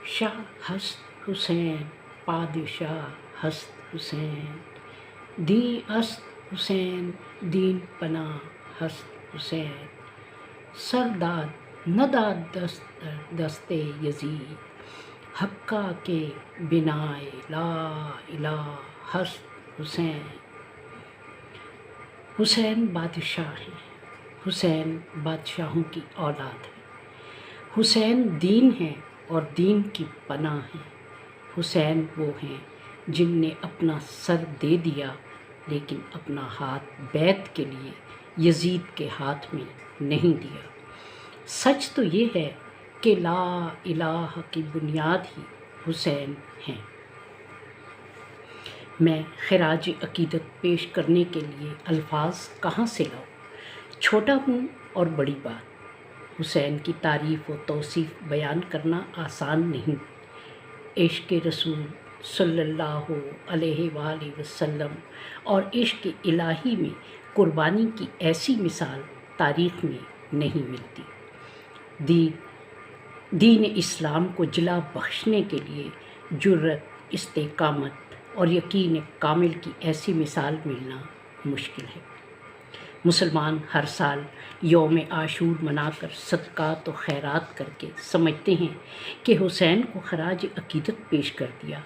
شاہ ہست حسین پادشاہ ہست حسین، دین است حسین دین پناہ ہست حسین، سرداد نداد دست یزید، حقہ کے بنائے لا الہ ہست حسین۔ حسین بادشاہ ہیں، حسین بادشاہوں کی اولاد ہے، حسین دین ہیں اور دین کی پناہ ہیں۔ حسین وہ ہیں جن نے اپنا سر دے دیا لیکن اپنا ہاتھ بیعت کے لیے یزید کے ہاتھ میں نہیں دیا۔ سچ تو یہ ہے کہ لا الہ کی بنیاد ہی حسین ہیں۔ میں خراج عقیدت پیش کرنے کے لیے الفاظ کہاں سے لاؤں؟ چھوٹا ہوں اور بڑی بات۔ حسین کی تعریف و توصیف بیان کرنا آسان نہیں۔ عشق رسول صلی اللہ علیہ وآلہ وسلم اور عشق الہی میں قربانی کی ایسی مثال تاریخ میں نہیں ملتی۔ دین اسلام کو جلا بخشنے کے لیے جرأت، استقامت اور یقین کامل کی ایسی مثال ملنا مشکل ہے۔ مسلمان ہر سال یوم عاشور منا کر صدقات و خیرات کر کے سمجھتے ہیں کہ حسین کو خراج عقیدت پیش کر دیا۔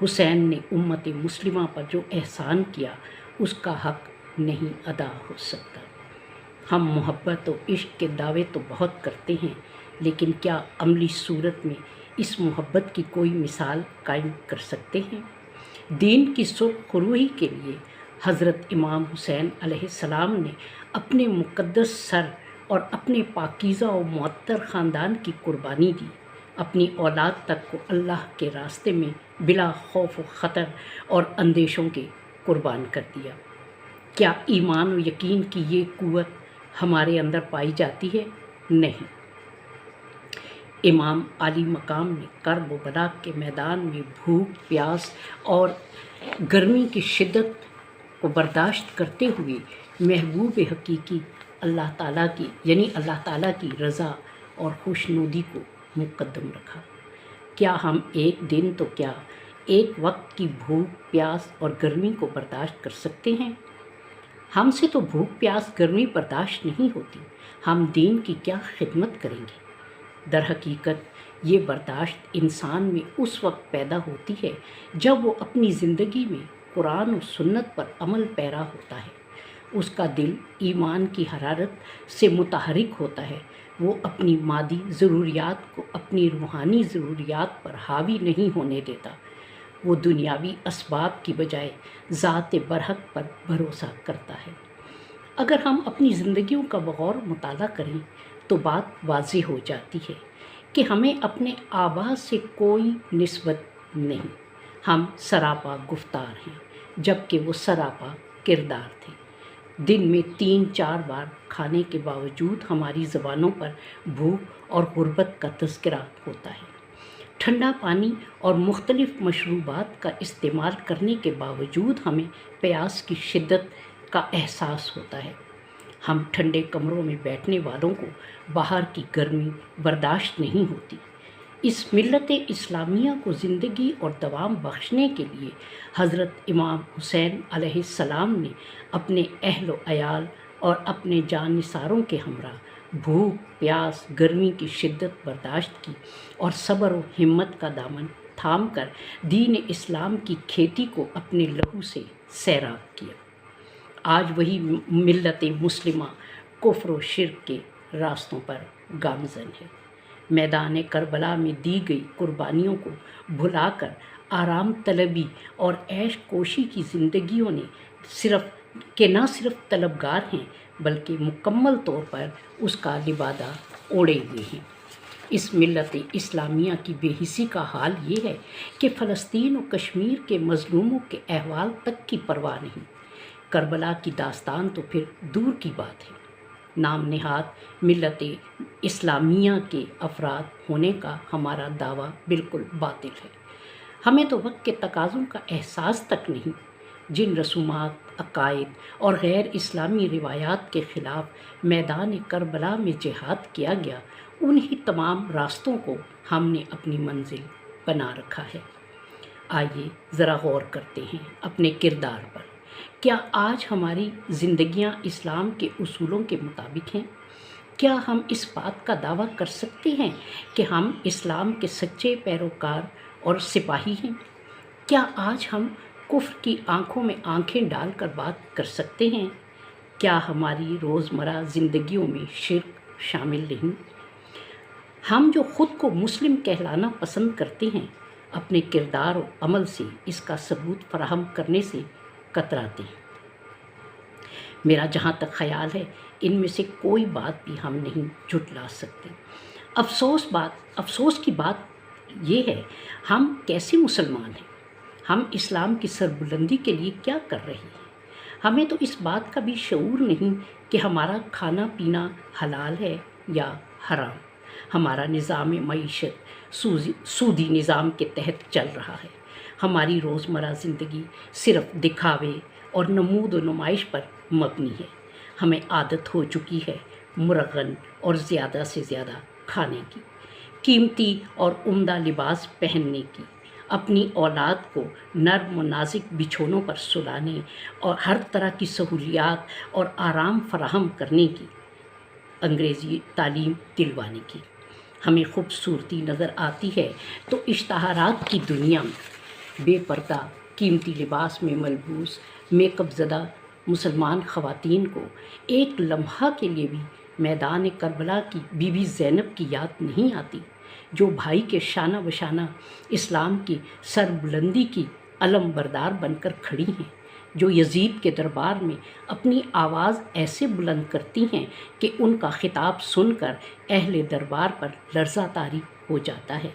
حسین نے امت مسلمہ پر جو احسان کیا اس کا حق نہیں ادا ہو سکتا۔ ہم محبت و عشق کے دعوے تو بہت کرتے ہیں لیکن کیا عملی صورت میں اس محبت کی کوئی مثال قائم کر سکتے ہیں؟ دین کی سرخ روئی کے لیے حضرت امام حسین علیہ السلام نے اپنے مقدس سر اور اپنے پاکیزہ و معطر خاندان کی قربانی دی، اپنی اولاد تک کو اللہ کے راستے میں بلا خوف و خطر اور اندیشوں کے قربان کر دیا۔ کیا ایمان و یقین کی یہ قوت ہمارے اندر پائی جاتی ہے؟ نہیں۔ امام عالی مقام نے کرب و بلا کے میدان میں بھوک، پیاس اور گرمی کی شدت کو برداشت کرتے ہوئے محبوب حقیقی اللہ تعالیٰ کی رضا اور خوشنودی کو مقدم رکھا۔ کیا ہم ایک دن تو کیا ایک وقت کی بھوک، پیاس اور گرمی کو برداشت کر سکتے ہیں؟ ہم سے تو بھوک، پیاس، گرمی برداشت نہیں ہوتی، ہم دین کی کیا خدمت کریں گے؟ در حقیقت یہ برداشت انسان میں اس وقت پیدا ہوتی ہے جب وہ اپنی زندگی میں قرآن و سنت پر عمل پیرا ہوتا ہے، اس کا دل ایمان کی حرارت سے متحرک ہوتا ہے، وہ اپنی مادی ضروریات کو اپنی روحانی ضروریات پر حاوی نہیں ہونے دیتا، وہ دنیاوی اسباب کی بجائے ذات برحق پر بھروسہ کرتا ہے۔ اگر ہم اپنی زندگیوں کا بغور مطالعہ کریں تو بات واضح ہو جاتی ہے کہ ہمیں اپنے آباء سے کوئی نسبت نہیں۔ ہم سراپا گفتار ہیں جبکہ وہ سراپا کردار تھے۔ دن میں 3-4 بار کھانے کے باوجود ہماری زبانوں پر بھوک اور غربت کا تذکرہ ہوتا ہے۔ ٹھنڈا پانی اور مختلف مشروبات کا استعمال کرنے کے باوجود ہمیں پیاس کی شدت کا احساس ہوتا ہے۔ ہم ٹھنڈے کمروں میں بیٹھنے والوں کو باہر کی گرمی برداشت نہیں ہوتی۔ اس ملت اسلامیہ کو زندگی اور دوام بخشنے کے لیے حضرت امام حسین علیہ السلام نے اپنے اہل و عیال اور اپنے جانثاروں کے ہمراہ بھوک، پیاس، گرمی کی شدت برداشت کی اور صبر و ہمت کا دامن تھام کر دین اسلام کی کھیتی کو اپنے لہو سے سیراب کیا۔ آج وہی ملت مسلمہ کفر و شرک کے راستوں پر گامزن ہے۔ میدان کربلا میں دی گئی قربانیوں کو بھلا کر آرام طلبی اور عیش کوشی کی زندگیوں نے نہ صرف طلبگار ہیں بلکہ مکمل طور پر اس کا لبادہ اوڑھے ہوئے ہیں۔ اس ملت اسلامیہ کی بے حسی کا حال یہ ہے کہ فلسطین و کشمیر کے مظلوموں کے احوال تک کی پرواہ نہیں۔ کربلا کی داستان تو پھر دور کی بات ہے۔ نام نہاد ملت اسلامیہ کے افراد ہونے کا ہمارا دعویٰ بالکل باطل ہے۔ ہمیں تو وقت کے تقاضوں کا احساس تک نہیں۔ جن رسومات، عقائد اور غیر اسلامی روایات کے خلاف میدان کربلا میں جہاد کیا گیا، انہی تمام راستوں کو ہم نے اپنی منزل بنا رکھا ہے۔ آئیے ذرا غور کرتے ہیں اپنے کردار پر۔ کیا آج ہماری زندگیاں اسلام کے اصولوں کے مطابق ہیں؟ کیا ہم اس بات کا دعویٰ کر سکتے ہیں کہ ہم اسلام کے سچے پیروکار اور سپاہی ہیں؟ کیا آج ہم کفر کی آنکھوں میں آنکھیں ڈال کر بات کر سکتے ہیں؟ کیا ہماری روزمرہ زندگیوں میں شرک شامل نہیں؟ ہم جو خود کو مسلم کہلانا پسند کرتے ہیں، اپنے کردار و عمل سے اس کا ثبوت فراہم کرنے سے کتراتے ہیں۔ میرا جہاں تک خیال ہے، ان میں سے کوئی بات بھی ہم نہیں جھٹلا سکتے۔ افسوس کی بات یہ ہے، ہم کیسے مسلمان ہیں؟ ہم اسلام کی سربلندی کے لیے کیا کر رہے ہیں؟ ہمیں تو اس بات کا بھی شعور نہیں کہ ہمارا کھانا پینا حلال ہے یا حرام۔ ہمارا نظام معیشت سودی نظام کے تحت چل رہا ہے۔ ہماری روزمرہ زندگی صرف دکھاوے اور نمود و نمائش پر مبنی ہے۔ ہمیں عادت ہو چکی ہے مرغن اور زیادہ سے زیادہ کھانے کی، قیمتی اور عمدہ لباس پہننے کی، اپنی اولاد کو نرم و نازک بچھونوں پر سلانے اور ہر طرح کی سہولیات اور آرام فراہم کرنے کی، انگریزی تعلیم دلوانے کی۔ ہمیں خوبصورتی نظر آتی ہے تو اشتہارات کی دنیا میں بے پردہ قیمتی لباس میں ملبوس میک اپ زدہ مسلمان خواتین کو ایک لمحہ کے لیے بھی میدان کربلا کی بی بی زینب کی یاد نہیں آتی، جو بھائی کے شانہ بشانہ اسلام کی سربلندی کی علم بردار بن کر کھڑی ہیں، جو یزید کے دربار میں اپنی آواز ایسے بلند کرتی ہیں کہ ان کا خطاب سن کر اہل دربار پر لرزہ طاری ہو جاتا ہے۔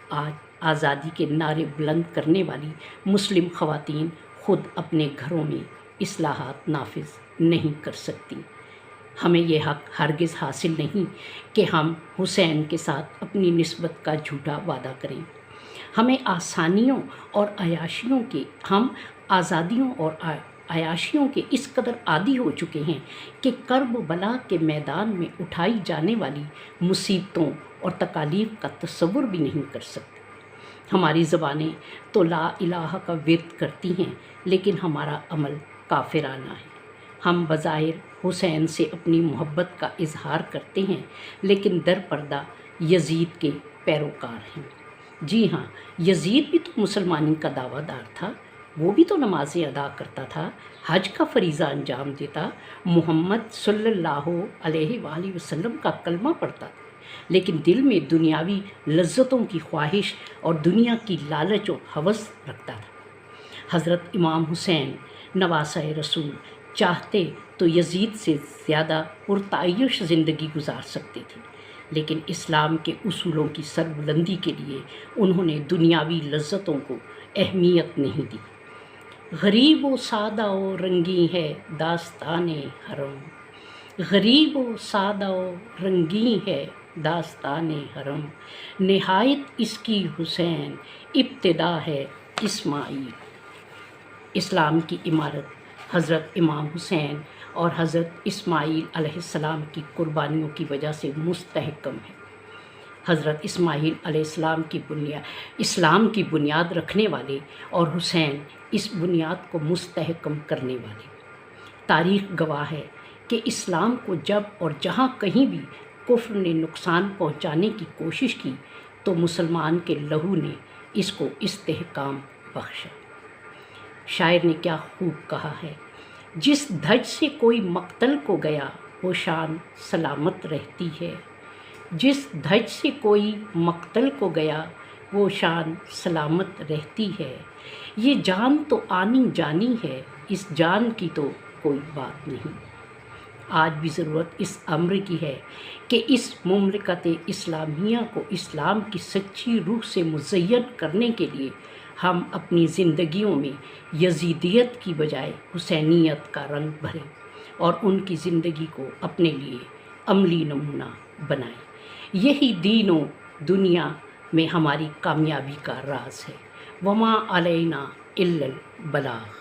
آج آزادی کے نعرے بلند کرنے والی مسلم خواتین خود اپنے گھروں میں اصلاحات نافذ نہیں کر سکتی۔ ہمیں یہ حق ہرگز حاصل نہیں کہ ہم حسین کے ساتھ اپنی نسبت کا جھوٹا وعدہ کریں۔ ہم آزادیوں اور عیاشیوں کے اس قدر عادی ہو چکے ہیں کہ کرب و بلا کے میدان میں اٹھائی جانے والی مصیبتوں اور تکالیف کا تصور بھی نہیں کر سکتے۔ ہماری زبانیں تو لا الہ کا ورد کرتی ہیں، لیکن ہمارا عمل کافرانہ ہے۔ ہم بظاہر حسین سے اپنی محبت کا اظہار کرتے ہیں، لیکن در پردہ یزید کے پیروکار ہیں۔ جی ہاں، یزید بھی تو مسلمانی کا دعویٰ دار تھا، وہ بھی تو نمازیں ادا کرتا تھا، حج کا فریضہ انجام دیتا، محمد صلی اللہ علیہ وآلہ وسلم کا کلمہ پڑھتا تھا، لیکن دل میں دنیاوی لذتوں کی خواہش اور دنیا کی لالچ و ہوس رکھتا تھا۔ حضرت امام حسین نواسہ رسول چاہتے تو یزید سے زیادہ پرتعیش زندگی گزار سکتے تھے، لیکن اسلام کے اصولوں کی سربلندی کے لیے انہوں نے دنیاوی لذتوں کو اہمیت نہیں دی۔ غریب و سادہ و رنگی ہے داستان حرم، غریب و سادہ و رنگی ہے داستان حرم، نہایت اس کی حسین ابتدا ہے اسماعیل۔ اسلام کی عمارت حضرت امام حسین اور حضرت اسماعیل علیہ السلام کی قربانیوں کی وجہ سے مستحکم ہے۔ حضرت اسماعیل علیہ السلام اسلام کی بنیاد رکھنے والے اور حسین اس بنیاد کو مستحکم کرنے والے۔ تاریخ گواہ ہے کہ اسلام کو جب اور جہاں کہیں بھی کفر نے نقصان پہنچانے کی کوشش کی تو مسلمان کے لہو نے اس کو استحکام بخشا۔ شاعر نے کیا خوب کہا ہے، جس دھج سے کوئی مقتل کو گیا وہ شان سلامت رہتی ہے، جس دھج سے کوئی مقتل کو گیا وہ شان سلامت رہتی ہے، یہ جان تو آنی جانی ہے، اس جان کی تو کوئی بات نہیں۔ آج بھی ضرورت اس امر کی ہے کہ اس مملکت اسلامیہ کو اسلام کی سچی روح سے مزین کرنے کے لیے ہم اپنی زندگیوں میں یزیدیت کی بجائے حسینیت کا رنگ بھریں اور ان کی زندگی کو اپنے لیے عملی نمونہ بنائیں۔ یہی دین و دنیا میں ہماری کامیابی کا راز ہے۔ وما علینا الا البلاغ۔